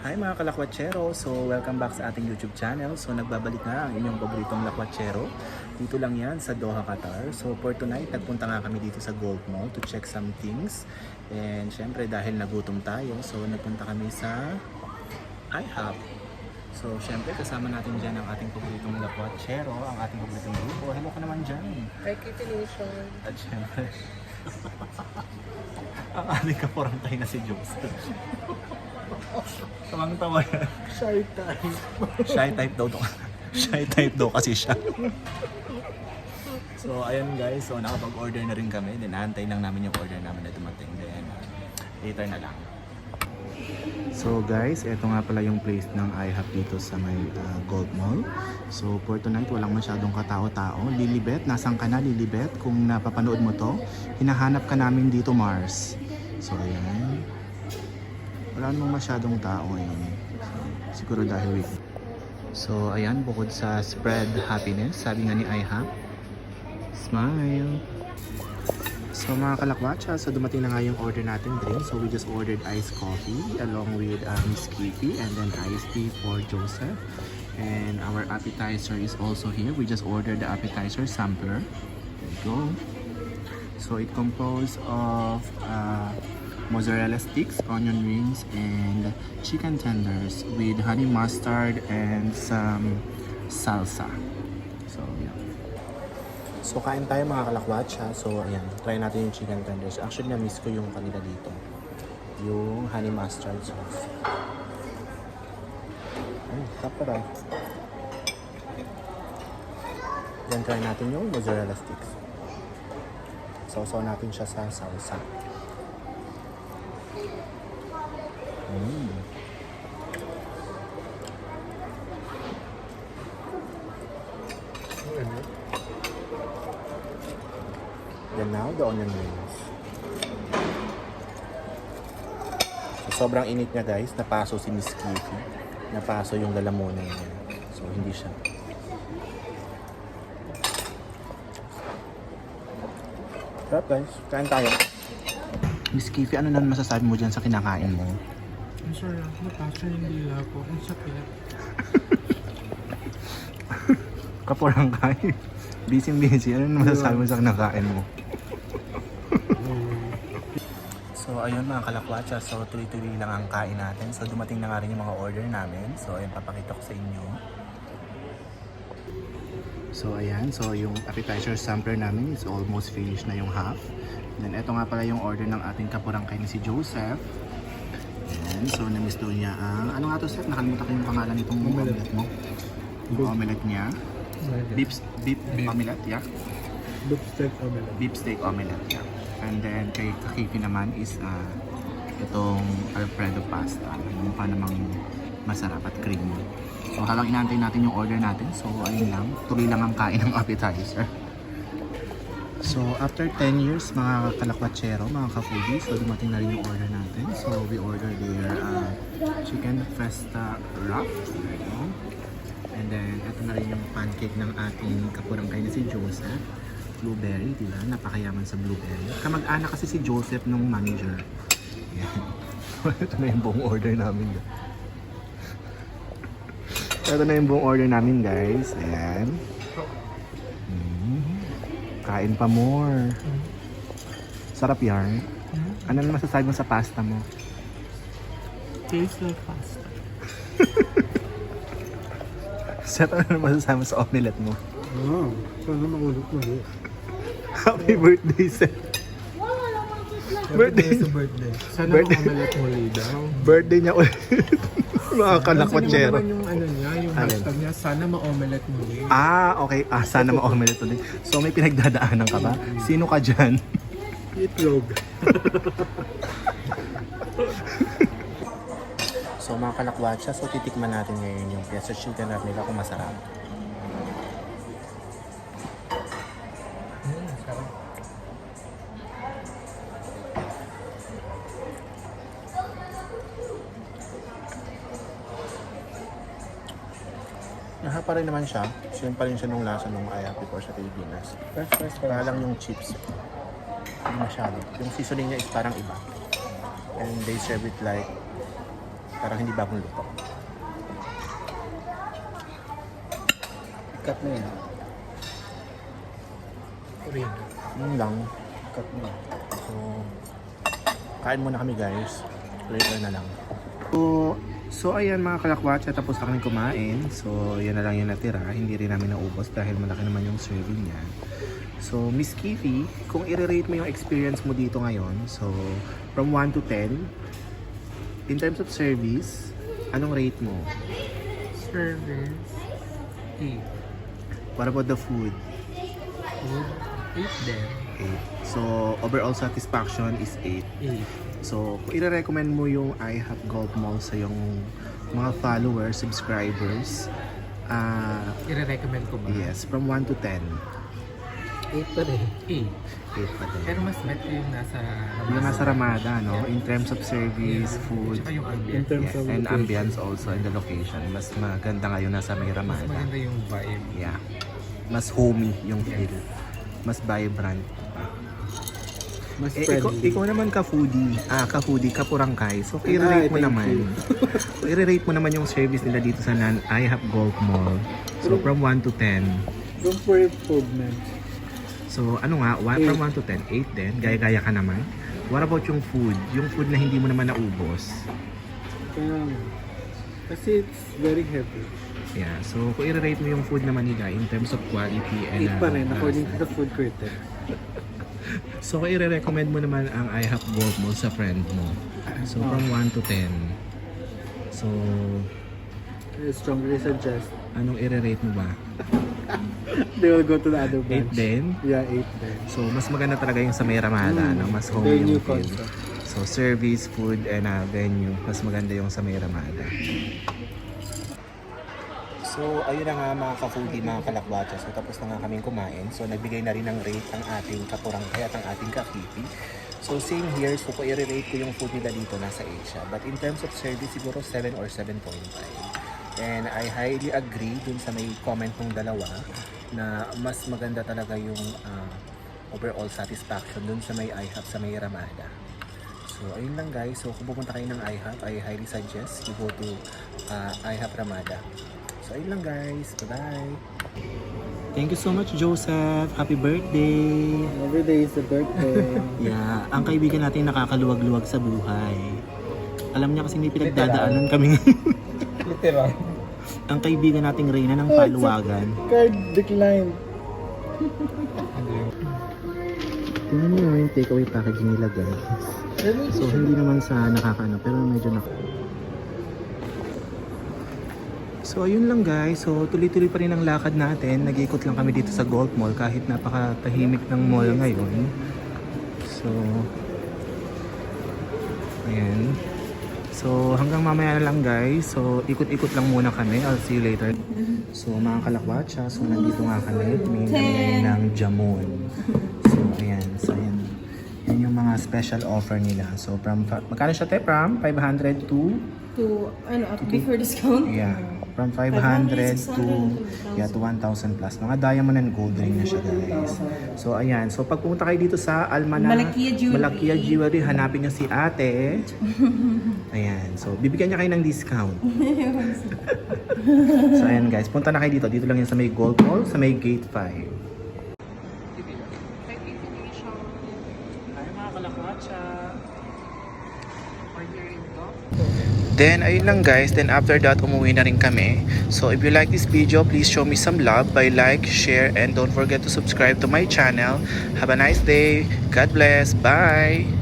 Hi mga kalakwatsero! So welcome back sa ating YouTube channel. So nagbabalik na ang inyong paboritong lakwatsero. Dito lang yan sa Doha, Qatar. So for tonight, nagpunta nga kami dito sa Gold Mall to check some things. And syempre dahil nagutom tayo, so nagpunta kami sa IHOP. So syempre kasama natin dyan ang ating paboritong lakwatsero, ang ating paboritong grupo. Hello ka naman dyan! Hi, Kitty Nation. At syempre, ang ating kaporangkay na si Joseph. Tawang-tawa yan. Shy type. Shy type daw to. Shy type daw kasi siya. So ayan guys, so nakapag-order na rin kami. Then naantay lang namin yung order namin na dumating. Then later na lang. So guys, eto nga pala yung place ng IHOP dito sa may Gold Mall. So for tonight, walang masyadong katao-tao. Lilibet, nasan ka na Lilibet? Kung napapanood mo to, hinahanap ka namin dito, Mars. So ayan. Wala namang masyadong tao ngayon. Siguro dahil weekend. So ayan, bukod sa spread happiness, sabi nga ni IHOP, smile! So mga kalakwatsa, so dumating na nga yung order natin drink. So we just ordered iced coffee along with Miss Kitty and then iced tea for Joseph. And our appetizer is also here. We just ordered the appetizer sampler. There you go. So it composed of mozzarella sticks, onion rings, and chicken tenders with honey mustard and some salsa. So yeah. So kain tayo mga kalakwatsa. So ayan, try natin yung chicken tenders. Actually na-miss ko yung kanila dito. Yung honey mustard sauce. Ay, tapos. Then try natin yung mozzarella sticks. Sausaw natin siya sa salsa. Then now, the onion rings. So, sobrang init niya guys. Napaso si Miss Kitty. Napaso yung lalamunan niya. So, hindi siya. Sarap guys. Kain tayo. Miss Kitty, ano naman masasabi mo dyan sa kinakain mo? Ang sarap. Napaso yung dila ko. Ang sakit. Kaporangkay. Busy. Ano naman masasabi mo sa kinakain mo? So ayun mga kalakwatsa, so tuloy-tuloy lang ang kain natin. So dumating na nga rin yung mga order namin. So ayun, papakita ko sa inyo. So ayan, so yung appetizer sampler namin is almost finished na yung half. Then ito nga pala yung order ng ating kapurangkay na si Joseph. Ayan, so na-miss daw niya ang, ano nga to Seth? Nakalimutan ko yung pangalan nitong omelette mo. Yung omelette niya. Beef omelette, yeah? Beef steak omelette. Beef steak omelette, yeah. And then kay Kakiki naman is itong Alfredo pasta. Yung pa namang masarap at creamy. So halang inaantay natin yung order natin. So ayun lang, tuloy lang ang kain ng appetizer. So after 10 years mga kalakwatsero, mga ka-foodies, so dumating na rin yung order natin. So we ordered their chicken festa wrap. There you go. And then ito na rin yung pancake ng ating kapurangkay na si Joseph. Blueberry, di ba? Napakayaman sa blueberry. Kamag-anak kasi si Joseph nung manager. Yan. Ito na yung buong order namin. Ito na yung buong order namin, guys. Ayan. Kain pa more. Sarap yan. Ano naman masasabi mo sa pasta mo? Tastes like pasta. Seth, ano naman masasabi mo sa omelette mo? Wow. Sana magulit-ulit. Happy birthday, Seth. Birthday. Sa birthday. Sana Birthday. ma-omelette muli daw. Birthday niya ulit. Mga kalakwatsero. Naman yung ano niya, yung Alin? hashtag niya, sana ma-omelette muli. Okay. Sana ma-omelette ulit. So may pinagdadaanan ka ba? Sino ka dyan? Itlog. So mga kalakwatsa, so titikman natin ngayon yung peso chicken wrap nila kung masarap. Sarap. Naha pa rin naman siya. Same pa rin siya nung lasa nung IHOP before sa Pilipinas. Fresh Para lang yung chips. Hindi masyado. Yung seasoning niya is parang iba. And they serve it like Parang hindi bagong luto. Cut na yan. Korean. Yun lang. Cut na. So, kain muna kami guys. Later na lang. So ayan mga kalakwatsa, tapos na kami kumain. So yan na lang yung natira. Hindi rin namin naubos dahil malaki naman yung serving niya. So Miss Kifi, kung i-rate mo yung experience mo dito ngayon, so from 1 to 10, in terms of service, anong rate mo? Service. 8. What about the food? Food. 8 din. 8. So overall satisfaction is 8. 8. So, kung i-recommend mo yung IHOP Golf Mall sa yung mga followers, subscribers, I-recommend ko ba? yes, from 1 to 10, 8 pa rin. 8. 8 pa din. Pero mas better yung nasa Ramada. Yung nasa Ramada, no? In terms of service, food, Tsaka yung ambience. yes, and ambience also in the location. Mas maganda ngayon nasa may Mas Ramada. maganda yung vibe. Yeah. Mas homey yung feel. Mas vibrant. Mas Ikaw naman ka-foodie. Ka-foodie, ka-purangkay. So, i-rate mo naman. So, i-rate mo naman yung service nila dito sa IHOP Golf Mall. So, from 1 to 10. Yung for improvement. So, ano nga, from 1 to 10, 8 din. Gaya-gaya ka naman. What about yung food? Yung food na hindi mo naman naubos. Kasi it's very heavy. Yeah, so kung i-rate mo yung food naman nila in terms of quality and 8 pa rin, according to lasa. the food critic. So kung i-recommend mo naman ang IHOP Golf Mall sa friend mo. So from 1 to 10. So, I strongly suggest anong i-rate mo ba? they will go to the other 8 branch. din? Yeah, 8 din. So mas maganda talaga yung sa may Ramada, no? Mas home Their new yung feel. concept. So service, food, and venue, mas maganda yung sa may Ramada. So, ayun na nga mga ka-foodie, mga kalakwatsa. So, tapos na nga kaming kumain. So, nagbigay na rin ng rate ang ating kapurangkay at ang ating kakipi. So, same here. So, kung i-rate ko yung food nila dito, nasa 8 siya. But in terms of service, siguro 7 or 7.5. And I highly agree dun sa may comment ng dalawa na mas maganda talaga yung overall satisfaction dun sa may IHOP sa may Ramada. So, ayun lang guys. So, kung pupunta kayo ng IHOP, I highly suggest you go to IHOP Ramada. So, ayun lang guys. Bye-bye. Thank you so much, Joseph. Happy birthday. Every day is a birthday. Yeah, ang kaibigan natin nakakaluwag-luwag sa buhay. Alam niya kasi may pinagdadaanan kami ngayon. Literal. Ang kaibigan nating Reyna ng paluwagan. Card declined. Tingnan niyo yung takeaway packaging nila guys. So, hindi naman sa nakakaano, pero medyo So ayun lang guys, so tuloy-tuloy pa rin ang lakad natin. Nag-iikot lang kami dito sa Golf Mall kahit napakatahimik ng mall ngayon. So ayan. So hanggang mamaya na lang guys. So ikot-ikot lang muna kami. I'll see you later. So mga kalakwatsa, so nandito nga kami. Tumingin kami ngayon ng jamon. So ayan, so ayan. Yan yung mga special offer nila. So from, magkano siya te? From 500 to before discount? Yeah, from 500 to 1,000 plus. Mga diamond and gold ring na siya guys. So ayan, so pag pumunta kayo dito sa Malakia Jewelry, hanapin niyo si ate. Ayan, so bibigyan niya kayo ng discount. So ayan guys, punta na kayo dito. Dito lang yan sa may Gold Mall, sa may Gate 5. Hi mga kalakatsa. Then, ayun lang guys. Then, after that, umuwi na rin kami. So, if you like this video, please show me some love by like, share, and don't forget to subscribe to my channel. Have a nice day. God bless. Bye!